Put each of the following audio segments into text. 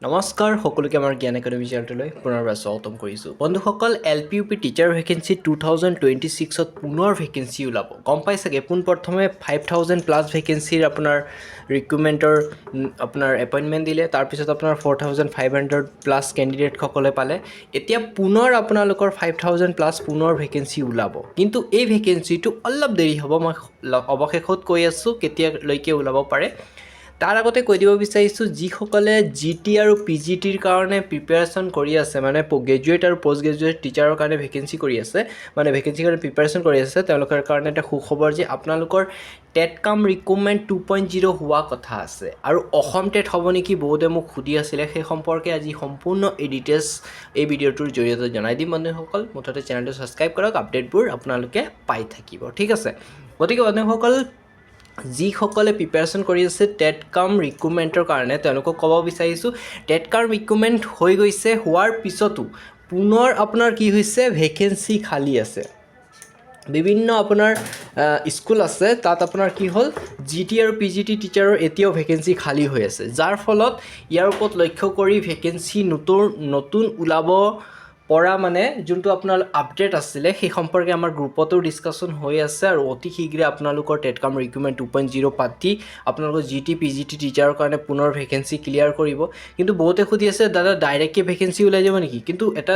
নমস্কাৰ সকলোকে আমাৰ জ্ঞান একাডেমি চেনেলটোলৈ পুনৰবাৰ স্বাগতম কৰিছোঁ বন্ধুসকল LPUP টিচাৰ ভেকেঞ্চি 2026ত পুনৰ ভেকেঞ্চি ওলাব গম পাই চাগে পোনপ্ৰথমে 5000 প্লাছ ভেকেঞ্চিৰ আপোনাৰ ৰিক্ৰুটমেণ্টৰ আপোনাৰ এপইণ্টমেণ্ট দিলে তাৰপিছত আপোনাৰ 4500 প্লাছ কেণ্ডিডেটসকলে পালে এতিয়া পুনৰ আপোনালোকৰ 5000 প্লাছ পুনৰ ভেকেঞ্চি ওলাব কিন্তু এই ভেকেঞ্চিটো অলপ দেৰি হ'ব মই অৱশেষত কৈ আছোঁ কেতিয়ালৈকে ওলাব পাৰে তাৰ আগতে কৈ দিব বিচাৰিছোঁ যিসকলে GT আৰু PGTৰ কাৰণে প্ৰিপেৰেশ্যন কৰি আছে মানে গ্ৰেজুৱেট আৰু পোষ্ট গ্ৰেজুৱেট টিচাৰৰ কাৰণে ভেকেঞ্চি কৰি আছে মানে ভেকেঞ্চিৰ কাৰণে প্ৰিপেৰেশ্যন কৰি আছে তেওঁলোকৰ কাৰণে এটা সুখবৰ যে আপোনালোকৰ টেট কাম ৰিক্ৰুটমেণ্ট 2.0 হোৱা কথা আছে আৰু অসম টেট হ'ব নেকি বহুতে মোক সুধি আছিলে সেই সম্পৰ্কে আজি সম্পূৰ্ণ এই ডিটেইলছ এই ভিডিঅ'টোৰ জৰিয়তে জনাই দিম বন্ধুসকল মুঠতে চেনেলটো ছাবস্ক্ৰাইব কৰক আপডেটবোৰ আপোনালোকে পাই থাকিব ঠিক আছে গতিকে বন্ধুসকল যিসকলে প্ৰিপেৰেশ্যন কৰি আছে টেট কাম ৰিক্ৰুটমেণ্টৰ কাৰণে তেওঁলোকক ক'ব বিচাৰিছোঁ টেট কাম ৰিক্ৰুটমেণ্ট হৈ গৈছে হোৱাৰ পিছতো পুনৰ আপোনাৰ কি হৈছে ভেকেঞ্চি খালী আছে বিভিন্ন আপোনাৰ স্কুল আছে তাত আপোনাৰ কি হ'ল GT আৰু PGT টিচাৰৰ এতিয়াও ভেকেঞ্চি খালী হৈ আছে যাৰ ফলত ইয়াৰ ওপৰত লক্ষ্য কৰি ভেকেঞ্চি নতুন ওলাব পৰা মানে যোনটো আপোনাৰ আপডেট আছিলে সেই সম্পৰ্কে আমাৰ গ্ৰুপতো ডিছকাশ্যন হৈ আছে আৰু অতি শীঘ্ৰে আপোনালোকৰ টেট কাম ৰিক্ৰুটমেণ্ট 2.0 পাতি আপোনালোকৰ GT PGT টিচাৰৰ কাৰণে পুনৰ ভেকেঞ্চি ক্লিয়াৰ কৰিব কিন্তু বহুতে সুধি আছে দাদা ডাইৰেক্টকৈ ভেকেঞ্চি ওলাই যাব নেকি কিন্তু এটা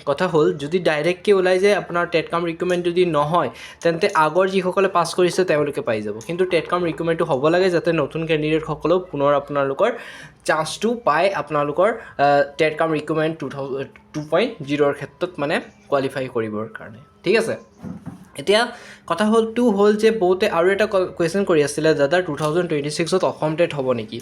কথা হ'ল যদি ডাইৰেক্টকৈ ওলাই যায় আপোনাৰ টেট কাম ৰিক্ৰুটমেণ্ট যদি নহয় তেন্তে আগৰ যিসকলে পাছ কৰিছে তেওঁলোকে পাই যাব কিন্তু টেট কাম ৰিক্ৰুটমেণ্টটো হ'ব লাগে যাতে নতুন কেণ্ডিডেটসকলেও পুনৰ আপোনালোকৰ চান্সটো পায় আপোনালোকৰ টেট কাম ৰিক্ৰুটমেণ্ট 2.0ৰ ক্ষেত্ৰত মানে কোৱালিফাই কৰিবৰ কাৰণে ঠিক আছে এতিয়া কথা হ'ল যে বহুতে আৰু এটা কুৱেশ্যন কৰি আছিলে দাদা 2026ত অসম টেট হ'ব নেকি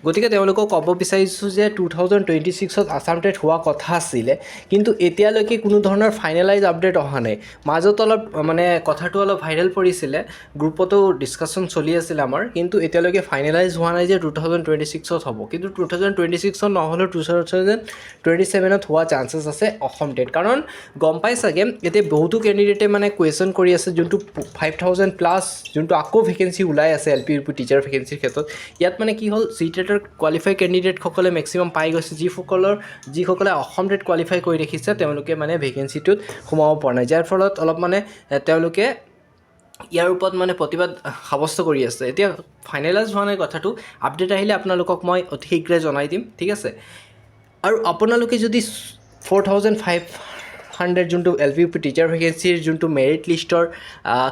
গতিকে তেওঁলোকক ক'ব বিচাৰিছোঁ যে 2026ত আসাম টেট হোৱা কথা আছিলে কিন্তু এতিয়ালৈকে কোনো ধৰণৰ ফাইনেলাইজ আপডেট অহা নাই মাজত অলপ মানে কথাটো অলপ ভাইৰেল পৰিছিলে গ্ৰুপতো ডিছকাশ্যন চলি আছিলে আমাৰ কিন্তু এতিয়ালৈকে ফাইনেলাইজ হোৱা নাই যে 2026ত হ'ব কিন্তু 2026ত নহ'লেও 2027ত হোৱা চান্সেছ আছে অসম টেট কাৰণ গম পাই চাগে এতিয়া বহুতো কেণ্ডিডেটে মানে কুৱেশ্যন কৰি আছে যোনটো 5000 প্লাছ যোনটো আকৌ ভেকেঞ্চি ওলাই আছে LPUP টিচাৰ ভেকেঞ্চিৰ ক্ষেত্ৰত ইয়াত মানে কি হ'ল CTETৰ কোৱালিফাই কেণ্ডিডেটসকলে মেক্সিমাম পাই গৈছে যিসকলে অসম টেট কোৱালিফাই কৰি ৰাখিছে তেওঁলোকে মানে ভেকেঞ্চিটোত সোমাব পৰা নাই যাৰ ফলত অলপ মানে তেওঁলোকে ইয়াৰ ওপৰত মানে প্ৰতিবাদ সাব্যস্ত কৰি আছে এতিয়া ফাইনেলাইজ হোৱা নাই কথাটো আপডেট আহিলে আপোনালোকক মই অতি শীঘ্ৰে জনাই দিম ঠিক আছে আৰু আপোনালোকে যদি 4500 যোনটো LPUP টিচাৰ ভেকেঞ্চিৰ যোনটো মেৰিট লিষ্টৰ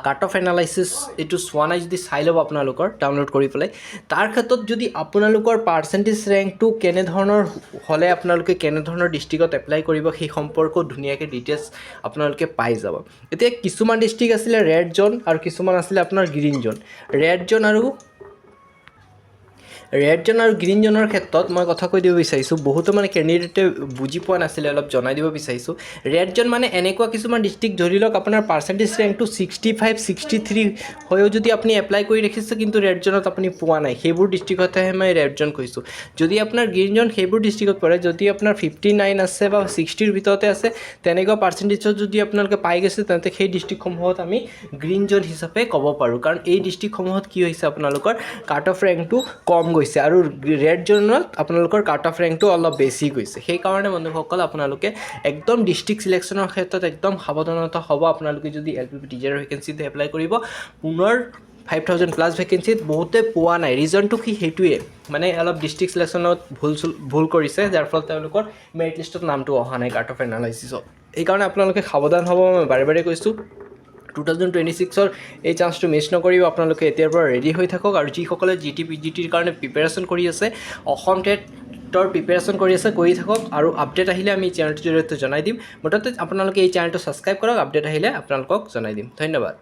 কাট অফ এনালাইচিছ এইটো চোৱা নাই যদি চাই ল'ব আপোনালোকৰ ডাউনলোড কৰি পেলাই তাৰ ক্ষেত্ৰত যদি আপোনালোকৰ পাৰ্চেণ্টেজ ৰেংকটো কেনেধৰণৰ হ'লে আপোনালোকে কেনেধৰণৰ ডিষ্ট্ৰিক্টত এপ্লাই কৰিব সেই সম্পৰ্কত ধুনীয়াকৈ ডিটেইলছ আপোনালোকে পাই যাব এতিয়া কিছুমান ডিষ্ট্ৰিক্ট আছিলে ৰেড জ'ন আৰু কিছুমান আছিলে আপোনাৰ গ্ৰীণ জ'ন ৰেড জ'ন আৰু গ্ৰীণ জ'নৰ ক্ষেত্ৰত মই কথা কৈ দিব বিচাৰিছোঁ বহুতো মানে কেণ্ডিডেটে বুজি পোৱা নাছিলে অলপ জনাই দিব বিচাৰিছোঁ ৰেড জ'ন মানে এনেকুৱা কিছুমান ডিষ্ট্ৰিক্ট ধৰি লওক আপোনাৰ পাৰ্চেণ্টেজ ৰেংকটো 65 63 হৈও যদি আপুনি এপ্লাই কৰি ৰাখিছে কিন্তু ৰেড জ'নত আপুনি পোৱা নাই সেইবোৰ ডিষ্ট্ৰিক্টতহে মই ৰেড জ'ন কৈছোঁ যদি আপোনাৰ গ্ৰীণ জ'ন সেইবোৰ ডিষ্ট্ৰিক্টত পৰে যদি আপোনাৰ 59 আছে বা 60ৰ ভিতৰতে আছে তেনেকুৱা পাৰ্চেণ্টেজত যদি আপোনালোকে পাই গৈছে তেন্তে সেই ডিষ্ট্ৰিক্টসমূহত আমি গ্ৰীণ জ'ন হিচাপে ক'ব পাৰোঁ কাৰণ এই ডিষ্ট্ৰিক্টসমূহত কি হৈছে আপোনালোকৰ কাট অফ ৰেংকটো কম গৈছে আৰু ৰেড জ'নত আপোনালোকৰ কাট অফ ৰেংকটো অলপ বেছি গৈছে সেইকাৰণে বন্ধুসকল আপোনালোকে একদম ডিষ্ট্ৰিক্ট চিলেকশ্যনৰ ক্ষেত্ৰত একদম সাৱধানতা হ'ব আপোনালোকে যদি LPUP টিচাৰৰ ভেকেঞ্চিত এপ্লাই কৰিব পুনৰ 5000 প্লাছ ভেকেঞ্চিত বহুতে পোৱা নাই ৰিজনটো কি সেইটোৱে মানে অলপ ডিষ্ট্ৰিক্ট চিলেকশ্যনত ভুল কৰিছে যাৰ ফলত তেওঁলোকৰ মেৰিট লিষ্টত নামটো অহা নাই কাট অফ এনালাইচিছত সেইকাৰণে আপোনালোকে সাৱধান হ'ব মই বাৰে বাৰে কৈছোঁ 2026ৰ এই চান্সটো মিছ নকৰিব আপোনালোকে এতিয়াৰ পৰা ৰেডি হৈ থাকক আৰু যিসকলে GT PGTৰ কাৰণে প্ৰিপেৰেশ্যন কৰি আছে অসম টেটৰ প্ৰিপেৰেশ্যন কৰি আছে কৰি থাকক আৰু আপডেট আহিলে আমি চেনেলটোৰ জৰিয়তে জনাই দিম মুঠতে আপোনালোকে এই চেনেলটো ছাবস্ক্ৰাইব কৰক আপডেট আহিলে আপোনালোকক জনাই দিম ধন্যবাদ